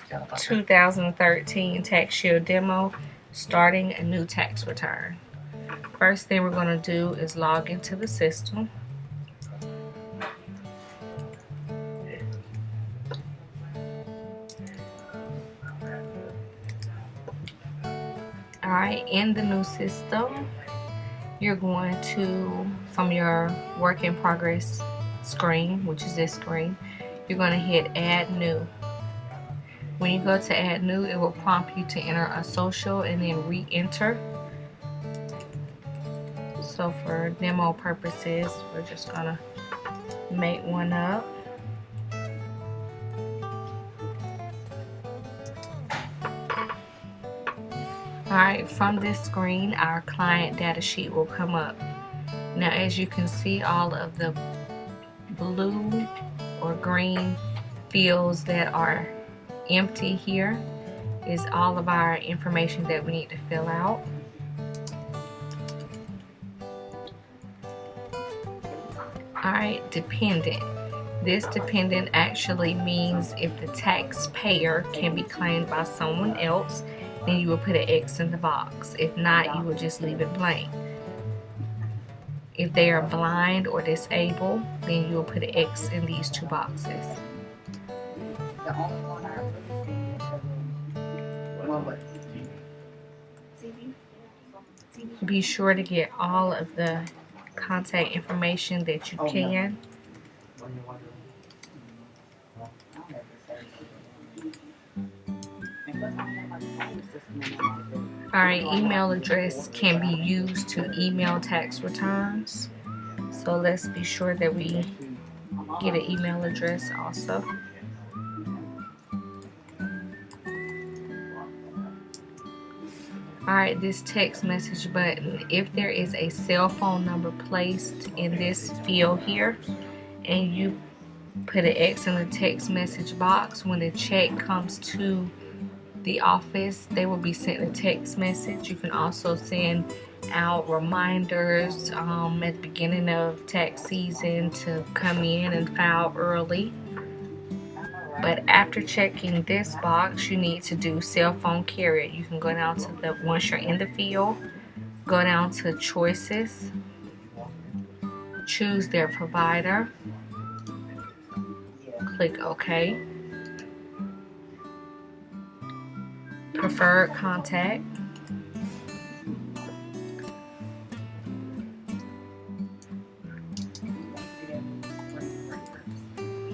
2013 Tax Shield Demo, starting a new tax return. First thing we're going to do is log into the system. Alright, in the new system, you're going to, from your work in progress screen, which is this screen, you're going to hit add new. When you go to add new, it will prompt you to enter a social and then re-enter. So for demo purposes, we're just going to make one up. Alright, from this screen, our client data sheet will come up. Now as you can see, all of the blue or green fields that are empty here is all of our information that we need to fill out. Alright, dependent. This dependent actually means if the taxpayer can be claimed by someone else, then you will put an X in the box. If not, you will just leave it blank. If they are blind or disabled, then you will put an X in these two boxes. Be sure to get all of the contact information that you can. Alright, email address can be used to email tax returns. So let's be sure that we get an email address also. Alright, this text message button, if there is a cell phone number placed in this field here and you put an X in the text message box, when the check comes to the office, they will be sent a text message. You can also send out reminders at the beginning of tax season to come in and file early. But after checking this box, you need to do cell phone carrier. You can go down to the, once you're in the field, go down to choices, choose their provider, click OK. Preferred contact.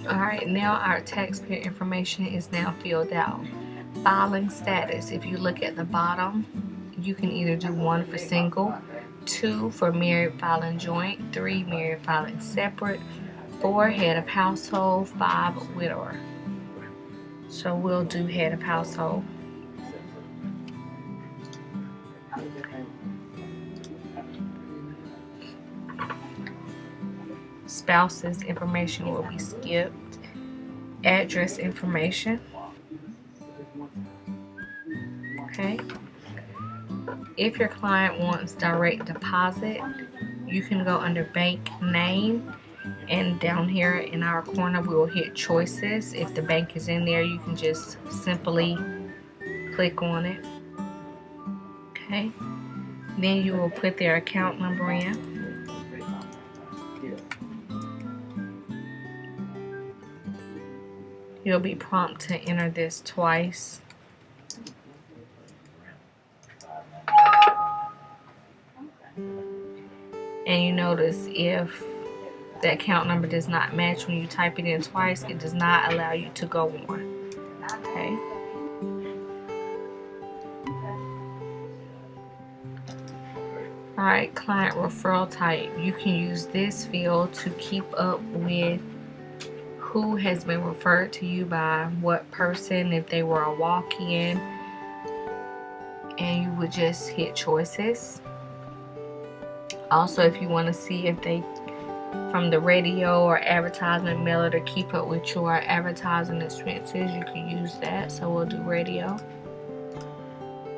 Alright, now our taxpayer information is now filled out. Filing status. If you look at the bottom, you can either do 1 for single, 2 for married filing joint, 3 married filing separate, 4 head of household, 5 widower. So we'll do head of household. Spouse's information will be skipped. Address information. Okay. If your client wants direct deposit, you can go under bank name, and down here in our corner we will hit choices. If the bank is in there, you can just simply click on it. Okay. Then you will put their account number in. You'll be prompted to enter this twice. And you notice if the account number does not match when you type it in twice, it does not allow you to go on. Okay. Alright, client referral type. You can use this field to keep up with who has been referred to you by what person, if they were a walk-in, and you would just hit choices. Also, if you want to see if they from the radio or advertisement mailer to keep up with your advertising expenses, you can use that. So we'll do radio,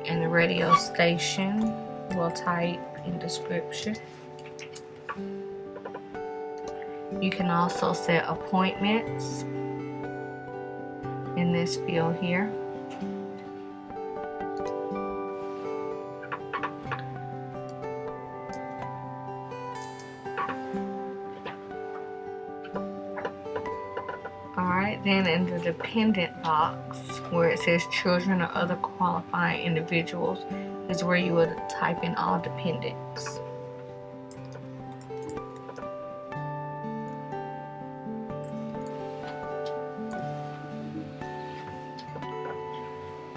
and the radio station we'll type in description. You can also set appointments in this field here. Then in the dependent box, where it says children or other qualifying individuals, is where you would type in all dependents.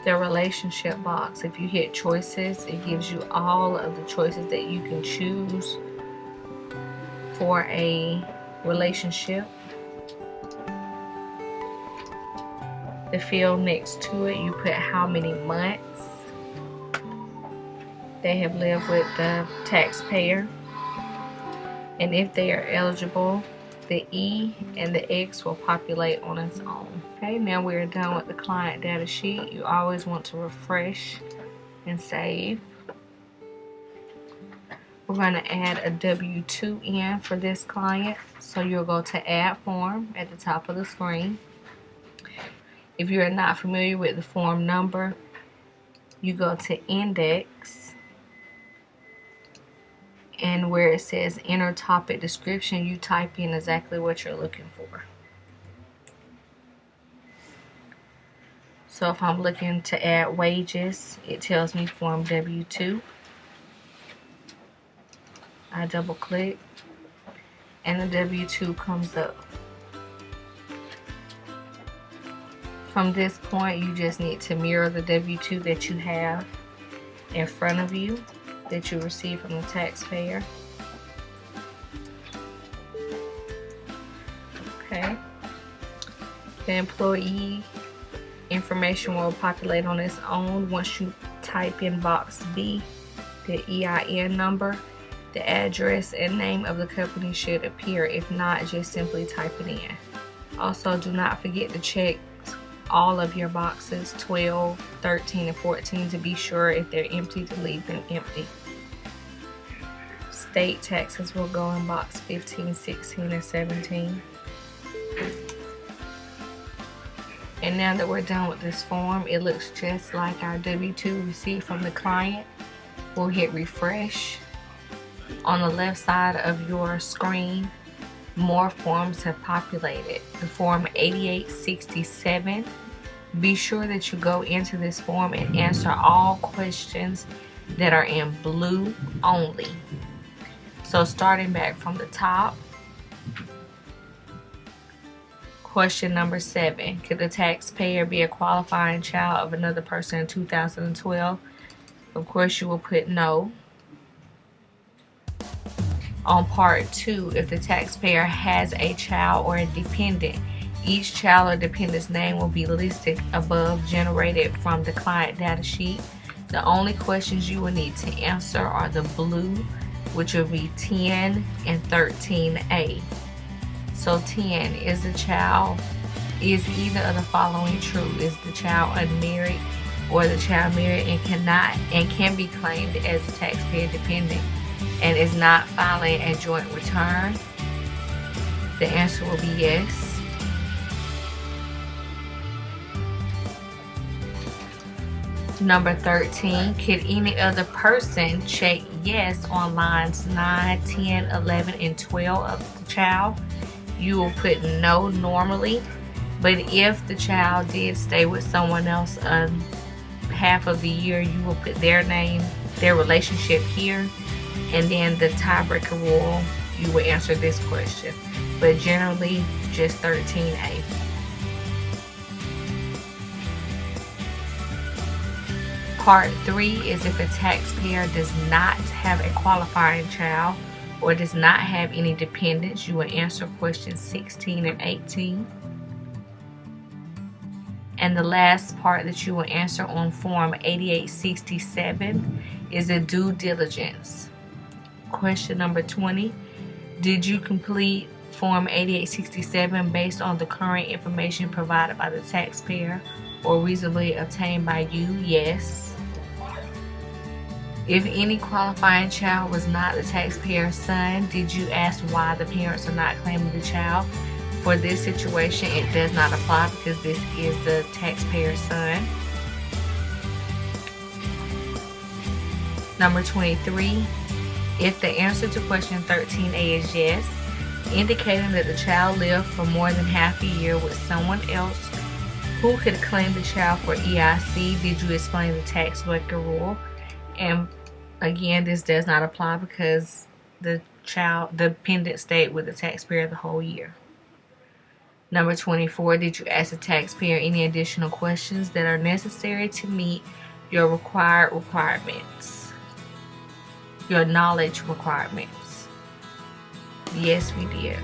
The relationship box, if you hit choices, it gives you all of the choices that you can choose for a relationship. The field next to it, you put how many months they have lived with the taxpayer, and if they are eligible, the E and the X will populate on its own. Okay, now we're done with the client data sheet. You always want to refresh and save. We're going to add a W-2 in for this client, so you'll go to Add Form at the top of the screen. If you are not familiar with the form number, you go to Index, and where it says Enter Topic Description, you type in exactly what you're looking for. So if I'm looking to add wages, it tells me Form W-2. I double click, and the W-2 comes up. From this point, you just need to mirror the W-2 that you have in front of you that you received from the taxpayer. Okay. The employee information will populate on its own once you type in box B. The EIN number, the address, and name of the company should appear. If not, just simply type it in. Also, do not forget to check all of your boxes 12, 13, and 14 to be sure if they're empty to leave them empty. State taxes will go in box 15, 16, and 17. And now that we're done with this form, it looks just like our W-2 received from the client. We'll hit refresh. On the left side of your screen, more forms have populated. The form 8867. Be sure that you go into this form and answer all questions that are in blue only. So starting back from the top, question number 7. Could the taxpayer be a qualifying child of another person in 2012? Of course, you will put no. On part 2, if the taxpayer has a child or a dependent, each child or dependent's name will be listed above, generated from the client data sheet. The only questions you will need to answer are the blue, which will be 10 and 13A. So 10, is either of the following true? Is the child unmarried, or the child married and can be claimed as a taxpayer dependent and is not filing a joint return? The answer will be yes. Number 13, could any other person check yes on lines 9, 10, 11, and 12 of the child? You will put no normally, but if the child did stay with someone else half of the year, you will put their name, their relationship here, and then the tiebreaker rule, you will answer this question, but generally just 13A. Part 3 is if a taxpayer does not have a qualifying child or does not have any dependents, you will answer questions 16 and 18. And the last part that you will answer on Form 8867 is a due diligence. Question number 20, did you complete Form 8867 based on the current information provided by the taxpayer or reasonably obtained by you? Yes. If any qualifying child was not the taxpayer's son, did you ask why the parents are not claiming the child? For this situation, it does not apply because this is the taxpayer's son. Number 23, if the answer to question 13A is yes, indicating that the child lived for more than half a year with someone else who could claim the child for EIC. Did you explain the tax bracket rule? And again, this does not apply because the dependent stayed with the taxpayer the whole year. Number 24, did you ask the taxpayer any additional questions that are necessary to meet your requirements? Your knowledge requirements? Yes, we did.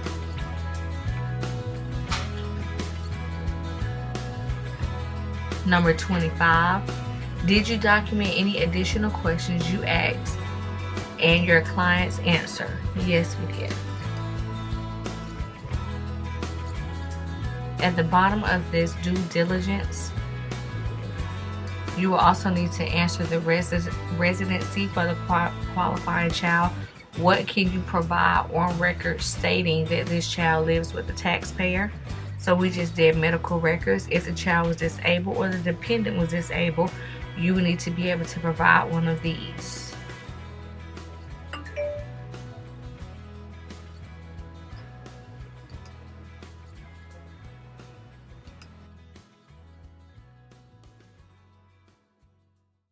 Number 25, did you document any additional questions you asked and your client's answer? Yes, we did. At the bottom of this due diligence, you will also need to answer the residency for the qualifying child. What can you provide on record stating that this child lives with the taxpayer? So we just did medical records. If the child was disabled or the dependent was disabled, you need to be able to provide one of these.